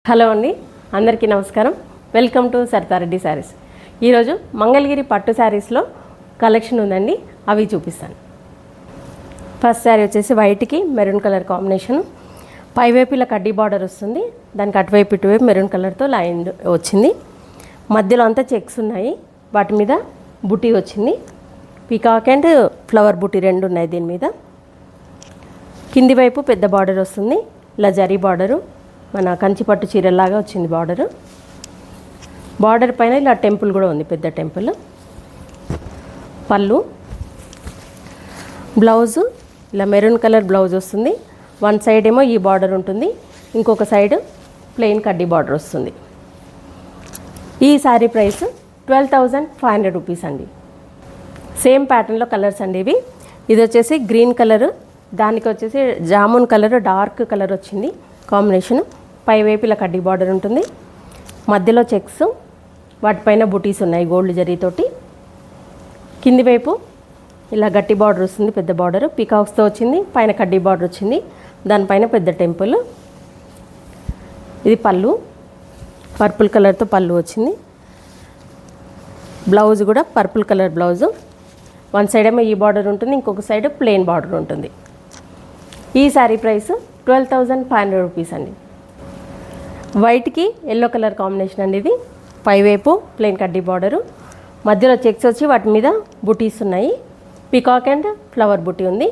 Hello అండి, అందరికీ నమస్కారం. Welcome to Saritha Reddy saris. ఈరోజు మంగళగిరి పట్టు శారీస్లో కలెక్షన్ ఉందండి, అవి చూపిస్తాను. ఫస్ట్ శారీ వచ్చేసి వైట్కి మెరూన్ కలర్ కాంబినేషన్. పైవైపు ఇలా కడ్డీ బార్డర్ వస్తుంది, దానికి అటువైపు ఇటువైపు మెరూన్ కలర్తో లైన్ వచ్చింది. మధ్యలో అంతా చెక్స్ ఉన్నాయి, వాటి మీద బుటీ వచ్చింది. పీకాక్ అండ్ ఫ్లవర్ బుటీ రెండు ఉన్నాయి దీని మీద. కింది వైపు పెద్ద బార్డర్ వస్తుంది, ఇలా జరీ బార్డరు, మన కంచిపట్టు చీరలాగా వచ్చింది బార్డరు. బార్డర్ పైన ఇలా టెంపుల్ కూడా ఉంది, పెద్ద టెంపుల్. పళ్ళు, బ్లౌజు ఇలా మెరూన్ కలర్ బ్లౌజ్ వస్తుంది. వన్ సైడ్ ఏమో ఈ బార్డర్ ఉంటుంది, ఇంకొక సైడ్ ప్లెయిన్ కడ్డీ బార్డర్ వస్తుంది. ఈ శారీ ప్రైస్ 12,500 రూపీస్ అండి. సేమ్ ప్యాటర్న్లో కలర్స్ అండి ఇవి. ఇది వచ్చేసి గ్రీన్ కలరు, దానికి వచ్చేసి జామున్ కలర్ డార్క్ కలర్ వచ్చింది కాంబినేషన్. పైవైపు ఇలా కడ్డీ బార్డర్ ఉంటుంది, మధ్యలో చెక్స్, వాటిపైన బుటీస్ ఉన్నాయి గోల్డ్ జరీతోటి. కింది వైపు ఇలా గట్టి బార్డర్ వస్తుంది, పెద్ద బార్డర్ పీకాక్స్తో వచ్చింది. పైన కడ్డీ బార్డర్ వచ్చింది, దానిపైన పెద్ద టెంపుల్. ఇది పళ్ళు, పర్పుల్ కలర్తో పళ్ళు వచ్చింది. బ్లౌజ్ కూడా purple colour blouse. One side ఏమో ఈ బార్డర్ ఉంటుంది, ఇంకొక సైడ్ ప్లెయిన్ బార్డర్ ఉంటుంది. ఈ శారీ ప్రైస్ 12,500 రూపీస్ అండి. వైట్కి ఎల్లో కలర్ కాంబినేషన్ అండి ఇది. పైవైపు ప్లెయిన్ కడ్డీ బార్డరు, మధ్యలో చెక్స్ వచ్చి వాటి మీద బుటీస్ ఉన్నాయి. పీకాక్ అండ్ ఫ్లవర్ బుటీ ఉంది.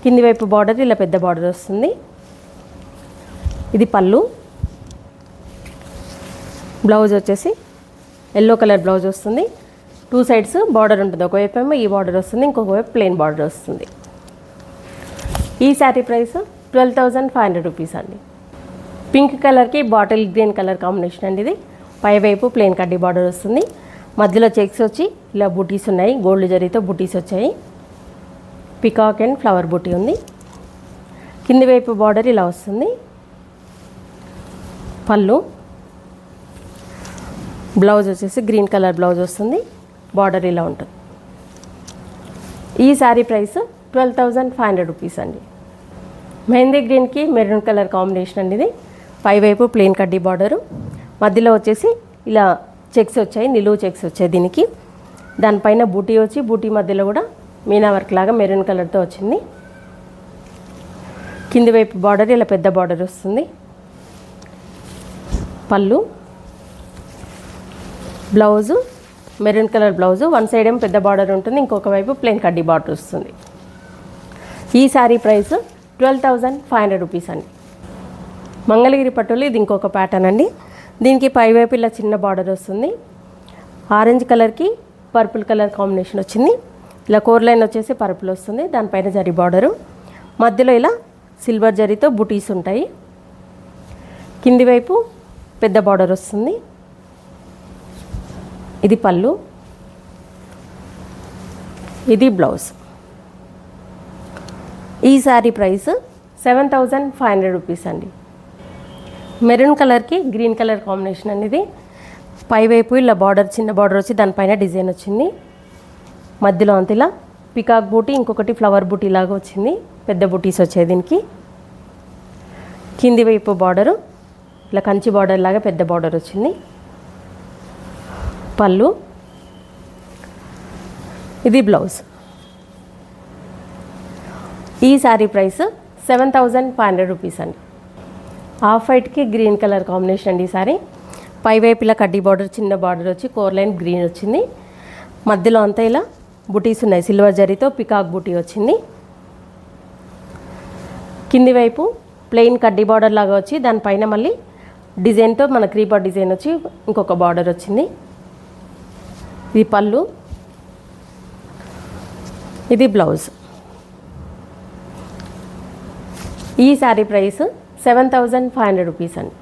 కింది వైపు బార్డర్ ఇలా పెద్ద బార్డర్ వస్తుంది. ఇది పళ్ళు. బ్లౌజ్ వచ్చేసి ఎల్లో కలర్ బ్లౌజ్ వస్తుంది. టూ సైడ్స్ బార్డర్ ఉంటుంది, ఒకవైపు ఏమో ఈ బార్డర్ వస్తుంది, ఇంకొక వైపు ప్లెయిన్ బార్డర్ వస్తుంది. ఈ శారీ ప్రైస్ 12,500 రూపీస్ అండి. పింక్ కలర్కి బాటిల్ గ్రీన్ కలర్ కాంబినేషన్ అండి ఇది. పైవైపు ప్లెయిన్ కడ్డీ బార్డర్ వస్తుంది, మధ్యలో చెక్స్ వచ్చి ఇలా బుటీస్ ఉన్నాయి, గోల్డ్ జరీతో బుటీస్ వచ్చాయి. పికాక్ అండ్ ఫ్లవర్ బుటీ ఉంది. కింది వైపు బార్డర్ ఇలా వస్తుంది. పళ్ళు, బ్లౌజ్ వచ్చేసి గ్రీన్ కలర్ బ్లౌజ్ వస్తుంది, బార్డర్ ఇలా ఉంటుంది. ఈ శారీ ప్రైస్ 12,500 రూపీస్ అండి. మెహందీ గ్రీన్కి మెరూన్ కలర్ కాంబినేషన్ అండి ఇది. పైవైపు ప్లెయిన్ కడ్డీ బార్డరు, మధ్యలో వచ్చేసి ఇలా చెక్స్ వచ్చాయి, నిలువు చెక్స్ వచ్చాయి దీనికి. దానిపైన బూటీ వచ్చి, బూటీ మధ్యలో కూడా మీనా వర్క్ లాగా మెరూన్ కలర్తో వచ్చింది. కింది వైపు బార్డర్ ఇలా పెద్ద బార్డర్ వస్తుంది. పళ్ళు, blouse maroon colour blouse. One side ఏమో పెద్ద బార్డర్ ఉంటుంది, ఇంకొక వైపు ప్లెయిన్ కడ్డీ బార్డర్ వస్తుంది. ఈ శారీ ప్రైస్ 12,500 రూపీస్ అండి. మంగళగిరి పట్టులో ఇది ఇంకొక ప్యాటర్న్ అండి. దీనికి పైవైపు ఇలా చిన్న బార్డర్ వస్తుంది. ఆరెంజ్ కలర్కి పర్పుల్ కలర్ కాంబినేషన్ వచ్చింది. ఇలా కోర్ లైన్ వచ్చేసి పర్పుల్ వస్తుంది, దానిపైన జరీ బార్డరు, మధ్యలో ఇలా సిల్వర్ జరీతో బుటీస్ ఉంటాయి. కింది వైపు పెద్ద బార్డర్ వస్తుంది. ఇది పళ్ళు, ఇది బ్లౌజ్. ఈ శారీ ప్రైస్ 7,500 రూపీస్ అండి. మెరూన్ కలర్కి గ్రీన్ కలర్ కాంబినేషన్ అనేది. పైవైపు ఇలా బార్డర్ చిన్న బార్డర్ వచ్చి దానిపైన డిజైన్ వచ్చింది. మధ్యలో అంత ఇలా పికాక్ బూటీ, ఇంకొకటి ఫ్లవర్ బూటీ లాగా వచ్చింది, పెద్ద బూటీస్ వచ్చాయి దీనికి. కింది వైపు బార్డరు ఇలా కంచి బార్డర్ లాగా పెద్ద బార్డర్ వచ్చింది. పళ్ళు, ఇది బ్లౌజ్. ఈ శారీ ప్రైస్ 7,500 రూపీస్ అండి. ఆఫ్ వైట్కి గ్రీన్ కలర్ కాంబినేషన్ అండి ఈ సారీ. పైవైపు ఇలా కడ్డీ బార్డర్ చిన్న బార్డర్ వచ్చి కోర్ లైన్ గ్రీన్ వచ్చింది. మధ్యలో అంతా ఇలా బుటీస్ ఉన్నాయి, సిల్వర్ జరీతో పికాక్ బుటీ వచ్చింది. కింది వైపు ప్లెయిన్ కడ్డీ బార్డర్ లాగా వచ్చి దానిపైన మళ్ళీ డిజైన్తో మన క్రీపర్ డిజైన్ వచ్చి ఇంకొక బార్డర్ వచ్చింది. ఇది పళ్ళు, ఇది బ్లౌజ్. ఈ శారీ ప్రైస్ 7,500 రూపీస్ అండి.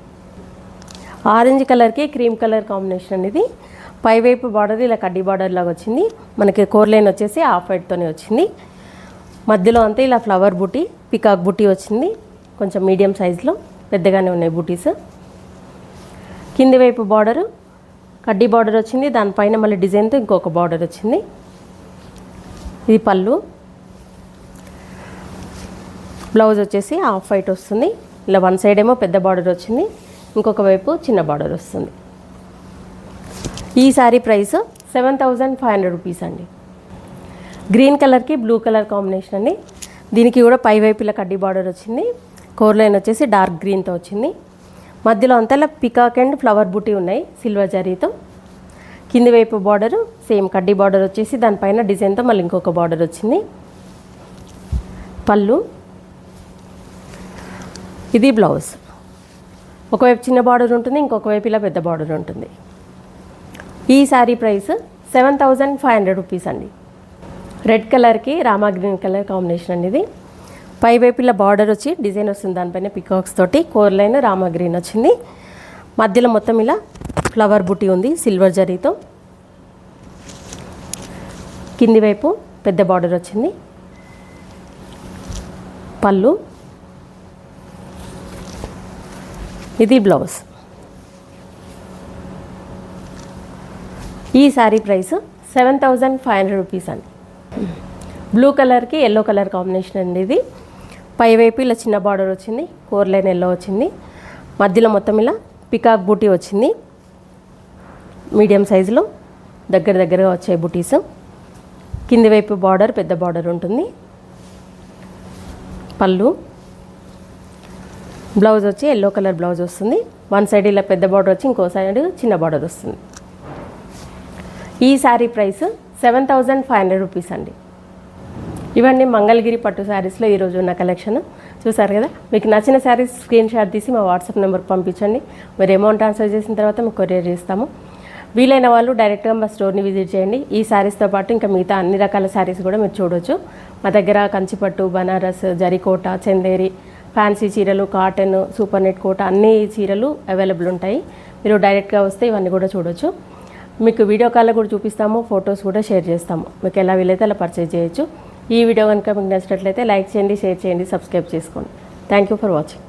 ఆరెంజ్ కలర్కి క్రీమ్ కలర్ కాంబినేషన్ అనేది. పైవైపు బార్డర్ ఇలా కడ్డీ బార్డర్ లాగా వచ్చింది, మనకి కోర్ లైన్ వచ్చేసి ఆఫ్ వైట్తోనే వచ్చింది. మధ్యలో అంతా ఇలా ఫ్లవర్ బూటీ, పికాక్ బూటీ వచ్చింది, కొంచెం మీడియం సైజులో పెద్దగానే ఉన్నాయి బూటీస్. కింది వైపు బార్డరు కడ్డీ బార్డర్ వచ్చింది, దానిపైన మళ్ళీ డిజైన్తో ఇంకొక బార్డర్ వచ్చింది. ఇది పళ్ళు, బ్లౌజ్ వచ్చేసి హాఫ్ వైట్ వస్తుంది. ఇలా వన్ సైడ్ ఏమో పెద్ద బార్డర్ వచ్చింది, ఇంకొక వైపు చిన్న బార్డర్ వస్తుంది. ఈ శారీ ప్రైస్ 7500 రూపీస్ అండి. గ్రీన్ కలర్కి బ్లూ కలర్ కాంబినేషన్ అండి. దీనికి కూడా పై వైపు ఇలా కడ్డీ బార్డర్ వచ్చింది. కోర్ లైన్ వచ్చేసి డార్క్ గ్రీన్తో వచ్చింది. మధ్యలో అంతా పికాక్ అండ్ ఫ్లవర్ బూటీ ఉన్నాయి సిల్వర్ జరీతో. కింది వైపు బార్డరు సేమ్ కడ్డీ బార్డర్ వచ్చేసి దానిపైన డిజైన్తో మళ్ళీ ఇంకొక బార్డర్ వచ్చింది. పళ్ళు, ఇది బ్లౌజ్. ఒకవైపు చిన్న బార్డర్ ఉంటుంది, ఇంకొక వైపు ఇలా పెద్ద బార్డర్ ఉంటుంది. ఈ శారీ ప్రైస్ 7500 రూపీస్ అండి. రెడ్ కలర్కి రామా గ్రీన్ కలర్ కాంబినేషన్ అండి. ఇది పై వైపు ఇలా బార్డర్ వచ్చి డిజైన్ వస్తుంది, దానిపైన పికాక్స్ తోటి కోర్ లైన్ రామా గ్రీన్ వచ్చింది. మధ్యలో మొత్తం ఇలా ఫ్లవర్ బుట్టి ఉంది సిల్వర్ జరీతో. కింది వైపు పెద్ద బార్డర్ వచ్చింది. పళ్ళు, ఇది బ్లౌజ్. ఈ శారీ ప్రైస్ 7500 రూపీస్ అండి. బ్లూ కలర్కి ఎల్లో కలర్ కాంబినేషన్ అండి. ఇది పై వైపు ఇలా చిన్న బార్డర్ వచ్చింది, కోర్ లైన్ ఎల్లో వచ్చింది. మధ్యలో మొత్తం ఇలా పికాక్ బూటీ వచ్చింది, మీడియం సైజులో దగ్గరగా వచ్చాయి బూటీస్. కింది వైపు బార్డర్ పెద్ద బార్డర్ ఉంటుంది. పళ్ళు, బ్లౌజ్ వచ్చి ఎల్లో కలర్ బ్లౌజ్ వస్తుంది. వన్ సైడ్ ఇలా పెద్ద బార్డర్ వచ్చి ఇంకో సైడ్ చిన్న బార్డర్ వస్తుంది. ఈ శారీ ప్రైస్ 7500 రూపీస్ అండి. ఇవన్నీ మంగళగిరి పట్టు శారీస్లో ఈరోజు ఉన్న కలెక్షన్ చూసారు కదా. మీకు నచ్చిన శారీస్ స్క్రీన్ షాట్ తీసి మా వాట్సాప్ నెంబర్కి పంపించండి. మీరు అమౌంట్ ట్రాన్స్ఫర్ చేసిన తర్వాత మీకు కొరియర్ చేస్తాము. వీలైన వాళ్ళు డైరెక్ట్గా మా స్టోర్ని విజిట్ చేయండి. ఈ శారీస్తో పాటు ఇంకా మిగతా అన్ని రకాల శారీస్ కూడా మీరు చూడవచ్చు. మా దగ్గర కంచిపట్టు, బనారస్, జరీకోట, చందేరి, ఫ్యాన్సీ చీరలు, కాటన్, సూపర్ నెట్ కోట అన్ని చీరలు అవైలబుల్ ఉంటాయి. మీరు డైరెక్ట్గా వస్తే ఇవన్నీ కూడా చూడవచ్చు. మీకు వీడియో కాల్లో కూడా చూపిస్తాము, ఫొటోస్ కూడా షేర్ చేస్తాము. మీకు ఎలా వీలైతే అలా పర్చేజ్ చేయొచ్చు. ఈ వీడియో కనుక మీకు నచ్చినట్లయితే లైక్ చేయండి, షేర్ చేయండి, సబ్స్క్రైబ్ చేసుకోండి. Thank you for watching.